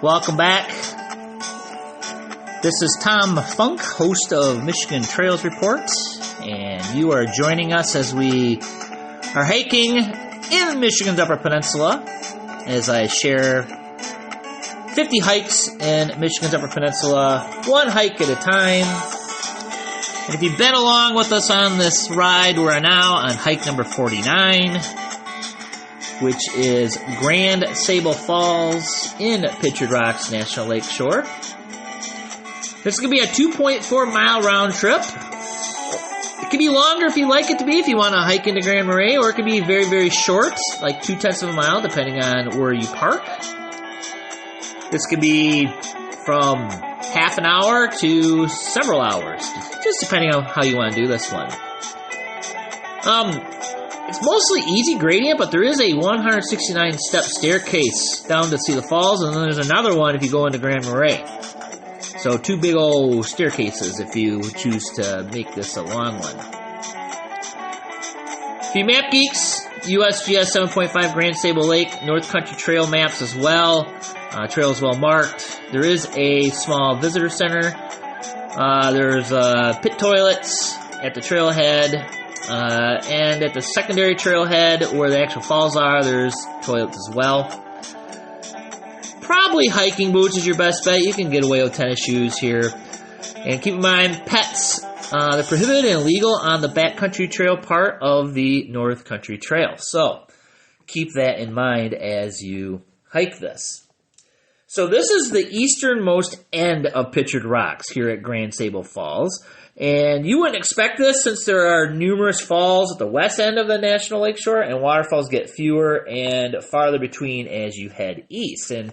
Welcome back. This is Tom Funk, host of Michigan Trails Report, and you are joining us as we are hiking in Michigan's Upper Peninsula as I share 50 hikes in Michigan's Upper Peninsula, one hike at a time. And if you've been along with us on this ride, we're now on hike number 49, which is Grand Sable Falls in Pictured Rocks National Lake Shore. This is going to be a 2.4 mile round trip. It can be longer if you like it to be, if you want to hike into Grand Marais, or it can be very, very short, like 0.2 of a mile, depending on where you park. This could be from half an hour to several hours, just depending on how you want to do this one. It's mostly easy gradient, but there is a 169-step staircase down to see the falls, and then there's another one if you go into Grand Marais. So two big old staircases if you choose to make this a long one. For you map geeks, USGS 7.5 Grand Sable Lake, North Country Trail maps as well. Trail is well marked. There is a small visitor center. There's pit toilets at the trailhead. And at the secondary trailhead where the actual falls are, there's toilets as well. Probably hiking boots is your best bet. You can get away with tennis shoes here. And keep in mind, pets, they're prohibited and illegal on the backcountry trail part of the North Country Trail. So keep that in mind as you hike this. So this is the easternmost end of Pictured Rocks here at Grand Sable Falls. And you wouldn't expect this since there are numerous falls at the west end of the National Lakeshore, and waterfalls get fewer and farther between as you head east. And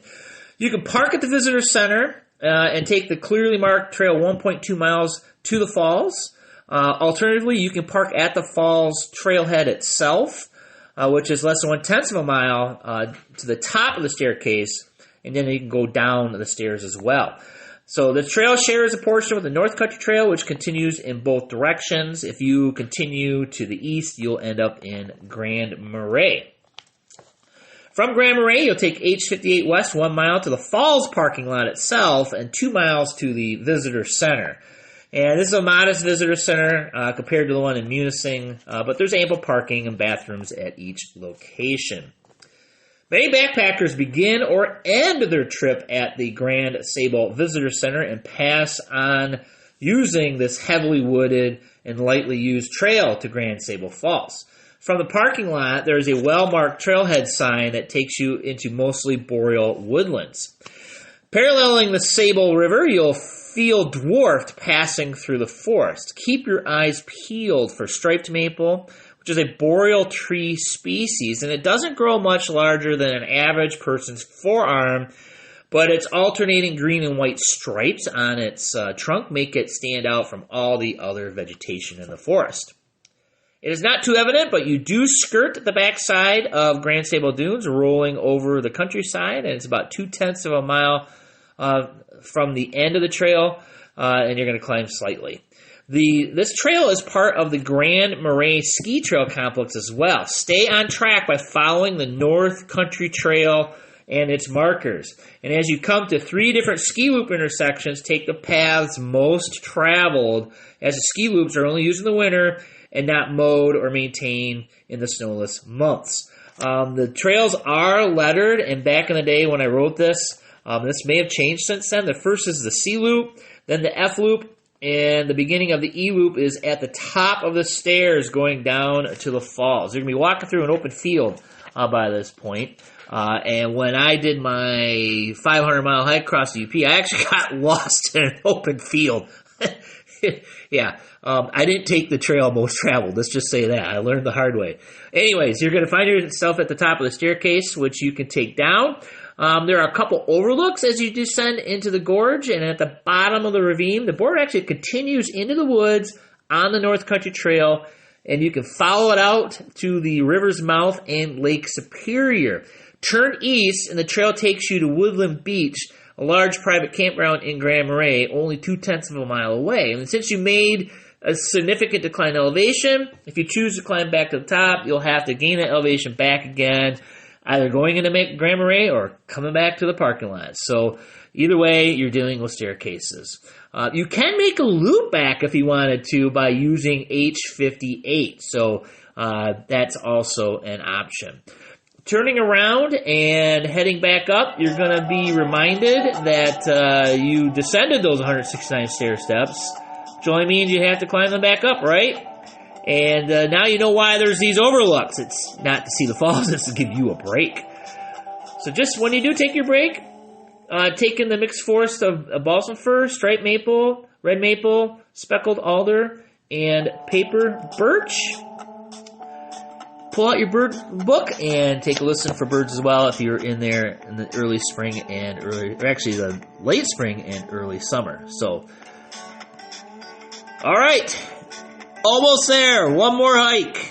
you can park at the visitor center and take the clearly marked trail 1.2 miles to the falls. Alternatively, you can park at the falls trailhead itself, which is less than 0.1 of a mile to the top of the staircase, and then you can go down the stairs as well. So the trail shares a portion with the North Country Trail, which continues in both directions. If you continue to the east, you'll end up in Grand Marais. From Grand Marais, you'll take H58 West 1 mile to the Falls parking lot itself and 2 miles to the Visitor Center. And this is a modest visitor center compared to the one in Munising, but there's ample parking and bathrooms at each location. Many backpackers begin or end their trip at the Grand Sable Visitor Center and pass on using this heavily wooded and lightly used trail to Grand Sable Falls. From the parking lot, there is a well-marked trailhead sign that takes you into mostly boreal woodlands. Paralleling the Sable River, you'll feel dwarfed passing through the forest. Keep your eyes peeled for striped maple, which is a boreal tree species, and it doesn't grow much larger than an average person's forearm, but its alternating green and white stripes on its trunk make it stand out from all the other vegetation in the forest. It is not too evident, but you do skirt the backside of Grand Sable Dunes, rolling over the countryside, and it's about 0.2 of a mile from the end of the trail, and you're going to climb slightly. This trail is part of the Grand Marais Ski Trail Complex as well. Stay on track by following the North Country Trail and its markers. And as you come to 3 different ski loop intersections, take the paths most traveled, as the ski loops are only used in the winter and not mowed or maintained in the snowless months. The trails are lettered, and back in the day when I wrote this may have changed since then. The first is the C loop, then the F loop, and the beginning of the E-loop is at the top of the stairs going down to the falls. You're going to be walking through an open field by this point. And when I did my 500-mile hike across the UP, I actually got lost in an open field. Yeah, I didn't take the trail most traveled. Let's just say that. I learned the hard way. Anyways, you're going to find yourself at the top of the staircase, which you can take down. There are a couple overlooks as you descend into the gorge, and at the bottom of the ravine, the border actually continues into the woods on the North Country Trail, and you can follow it out to the river's mouth and Lake Superior. Turn east, and the trail takes you to Woodland Beach, a large private campground in Grand Marais, only 0.2 of a mile away. And since you made a significant decline in elevation, if you choose to climb back to the top, you'll have to gain that elevation back again. either going into Grand Marais or coming back to the parking lot. So either way, you're dealing with staircases. You can make a loop back if you wanted to by using H58. So that's also an option. Turning around and heading back up, you're going to be reminded that you descended those 169 stair steps, which only means you have to climb them back up, right? And now you know why there's these overlooks. It's not to see the falls, it's to give you a break. So just when you do take your break, take in the mixed forest of balsam fir, striped maple, red maple, speckled alder, and paper birch. Pull out your bird book and take a listen for birds as well if you're in there in the early spring and the late spring and early summer. So, all right, almost there. One more hike.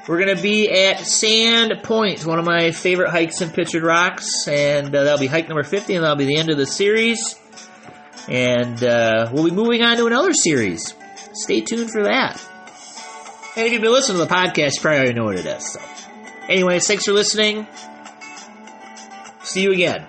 We're going to be at Sand Point, one of my favorite hikes in Pictured Rocks, and that'll be hike number 50, and that'll be the end of the series. And we'll be moving on to another series. Stay tuned for that. And if you've been listening to the podcast, you probably already know what it is. So, anyways, thanks for listening. See you again.